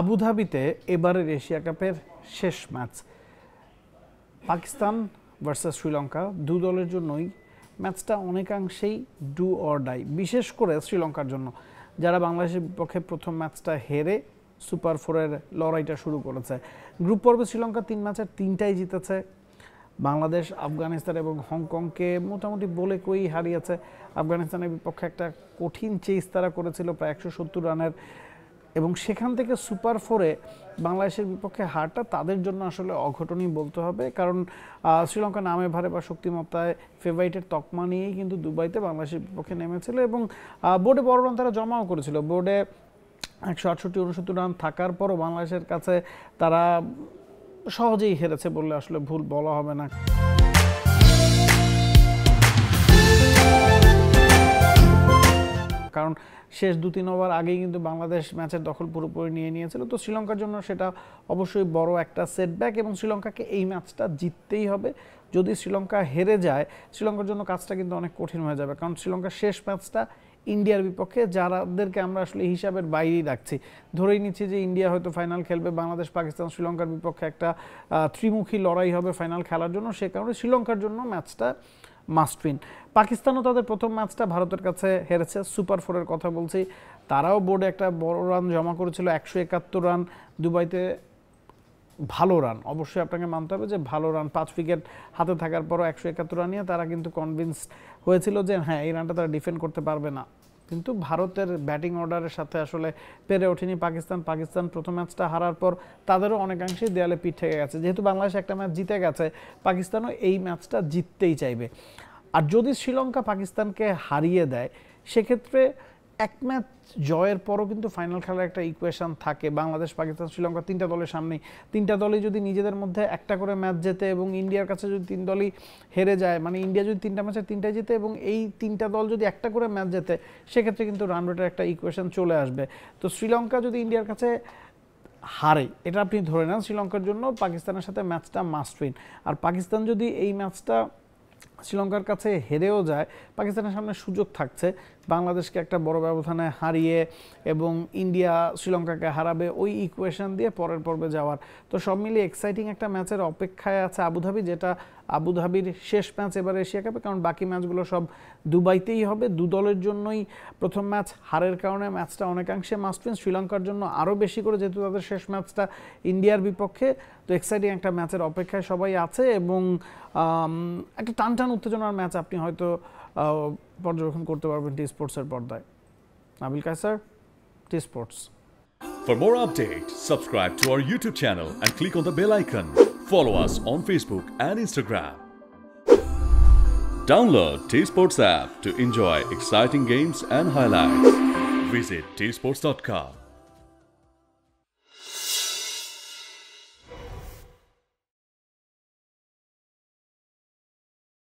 আবুধাবিতে এবারের এশিয়া কাপের শেষ ম্যাচ পাকিস্তান ভার্সেস শ্রীলঙ্কা, দু দলের জন্যই ম্যাচটা অনেকাংশেই ডু অর ডাই, বিশেষ করে শ্রীলঙ্কার জন্য, যারা বাংলাদেশের বিপক্ষে প্রথম ম্যাচটা হেরে সুপার ফোরের লড়াইটা শুরু করেছে। গ্রুপ পর্বে শ্রীলঙ্কা 3 ম্যাচের 3টাই জিতেছে। বাংলাদেশ, আফগানিস্তান এবং হংকংকে মোটামুটি বলে কই হারিয়েছে। আফগানিস্তানের বিপক্ষে একটা কঠিন চেস তারা করেছিল প্রায় 170 রানের, এবং সেখান থেকে সুপার ফোরে বাংলাদেশের বিপক্ষে হারটা তাদের জন্য আসলে অঘটনই বলতে হবে, কারণ শ্রীলঙ্কা নামে ভারে বা শক্তিমত্তায় ফেভারিটের তকমা নিয়েই কিন্তু দুবাইতে বাংলাদেশের বিপক্ষে নেমেছিল এবং বোর্ডে বড় রান তারা জমাও করেছিল। বোর্ডে 168-69 রান থাকার পরও বাংলাদেশের কাছে তারা সহজেই হেরেছে বললে আসলে ভুল বলা হবে না। কারণ শেষ 2-3 ওভার আগেই কিন্তু বাংলাদেশ ম্যাচের দখল পুরোপুরি নিয়ে নিয়েছিল। তো শ্রীলঙ্কার জন্য সেটা অবশ্যই বড় একটা সেটব্যাক এবং শ্রীলঙ্কাকে এই ম্যাচটা জিততেই হবে। যদি শ্রীলঙ্কা হেরে যায় শ্রীলঙ্কার জন্য কাজটা কিন্তু অনেক কঠিন হয়ে যাবে, কারণ শ্রীলঙ্কার শেষ ম্যাচটা ইন্ডিয়ার বিপক্ষে, যাদেরকে আমরা আসলে হিসাবের বাইরেই রাখছি। ধরেই নিচ্ছি যে ইন্ডিয়া হয়তো ফাইনাল খেলবে, বাংলাদেশ, পাকিস্তান, শ্রীলঙ্কার বিপক্ষে একটা ত্রিমুখী লড়াই হবে ফাইনাল খেলার জন্য। সে কারণে শ্রীলঙ্কার জন্য ম্যাচটা মাস্ট উইন। পাকিস্তানও তাদের প্রথম ম্যাচটা ভারতের কাছে হেরেছে, সুপার ফোরের কথা বলছি। তারাও বোর্ডে একটা বড় রান জমা করেছিল, 171 রান। দুবাইতে ভালো রান, অবশ্যই আপনাকে মানতে হবে যে ভালো রান। 5 উইকেট হাতে থাকার পরও 171 রান নিয়ে তারা কিন্তু কনভিন্স হয়েছিল যে হ্যাঁ, এই রানটা তারা ডিফেন্ড করতে পারবে না, কিন্তু ভারতের ব্যাটিং অর্ডারের সাথে আসলে পেরে ওঠেনি পাকিস্তান। প্রথম ম্যাচটা হারার পর তাদেরও অনেকাংশেই দেয়ালে পিঠ থেকে গেছে। যেহেতু বাংলাদেশ একটা ম্যাচ জিতে গেছে, পাকিস্তানও এই ম্যাচটা জিততেই চাইবে। আর যদি শ্রীলঙ্কা পাকিস্তানকে হারিয়ে দেয়, সেক্ষেত্রে এক ম্যাচ জয়ের পরও কিন্তু ফাইনাল খেলার একটা ইকুয়েশন থাকে। বাংলাদেশ, পাকিস্তান, শ্রীলঙ্কা 3টা দলের সামনেই, 3টা দলই যদি নিজেদের মধ্যে একটা করে ম্যাচ জেতে এবং ইন্ডিয়ার কাছে যদি 3 দলই হেরে যায়, মানে ইন্ডিয়া যদি 3টা ম্যাচের 3টাই জেতে এবং এই 3টা দল যদি একটা করে ম্যাচ জেতে, সেক্ষেত্রে কিন্তু রান রেটের একটা ইকুয়েশন চলে আসবে। তো শ্রীলঙ্কা যদি ইন্ডিয়ার কাছে হারে, এটা আপনি ধরে নেন শ্রীলঙ্কার জন্য পাকিস্তানের সাথে ম্যাচটা মাস্ট উইন। আর পাকিস্তান যদি এই ম্যাচটা শ্রীলঙ্কার কাছে হেরেও যায়, পাকিস্তানের সামনে সুযোগ থাকছে বাংলাদেশকে একটা বড় ব্যবধানে হারিয়ে, এবং ইন্ডিয়া শ্রীলঙ্কাকে হারাবে, ওই ইকুয়েশন দিয়ে পরের পর্বে যাওয়ার। তো সব মিলিয়ে এক্সাইটিং একটা ম্যাচের অপেক্ষায় আছে আবুধাবি, যেটা আবুধাবির শেষ ম্যাচ এবার এশিয়া কাপে, কারণ বাকি ম্যাচগুলো সব দুবাইতেই হবে। দু দলের জন্যই প্রথম ম্যাচ হারের কারণে ম্যাচটা অনেকাংশে মাস্ট উইন, শ্রীলঙ্কার জন্য আরও বেশি করে, যেহেতু তাদের শেষ ম্যাচটা ইন্ডিয়ার বিপক্ষে। তো এক্সাইটিং একটা ম্যাচের অপেক্ষায় সবাই আছে এবং একটা টান উত্তেজনার ম্যাচ আপনি হয়তো পর্যবেক্ষণ করতে পারবেন টি স্পোর্টসের পর্দায়। Nabil Kaiser, T Sports. For more updates, subscribe to our YouTube channel and click on the bell icon. Follow us on Facebook and Instagram. Download T Sports app to enjoy exciting games and highlights. Visit tsports.com.